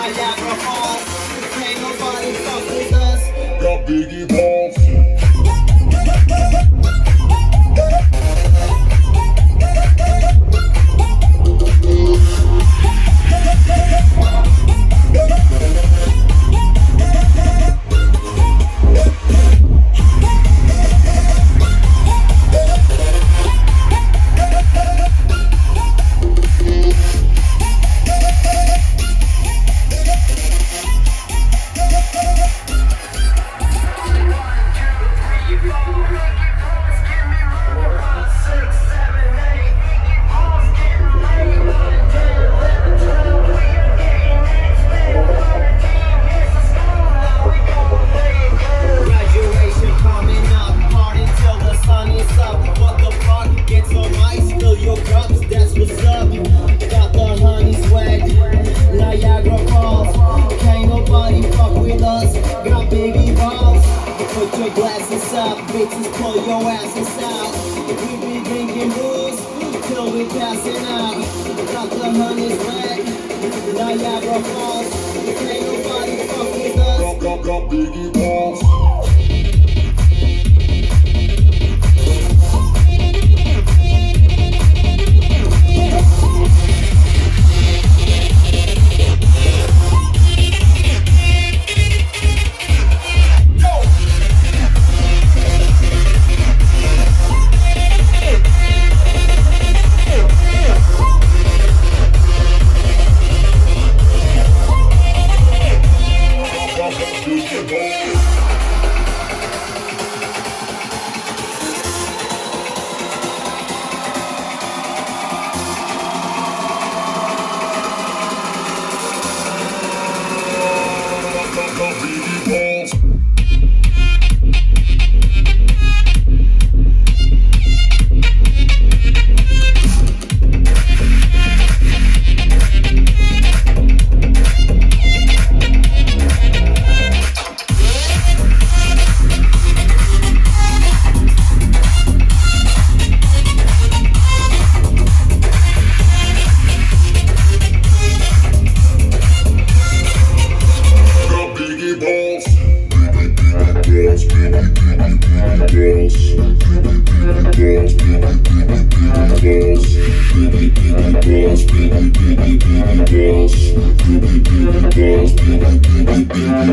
Niagara Falls. Can't nobody fuck with us. Got biggie balls. Bitches, pull your asses out. We be drinking booze till we passing out. Got the honey's wet, Niagara Falls. Can't nobody fuck with us. Got biggie balls.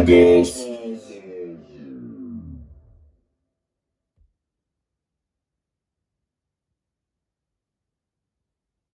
Balls.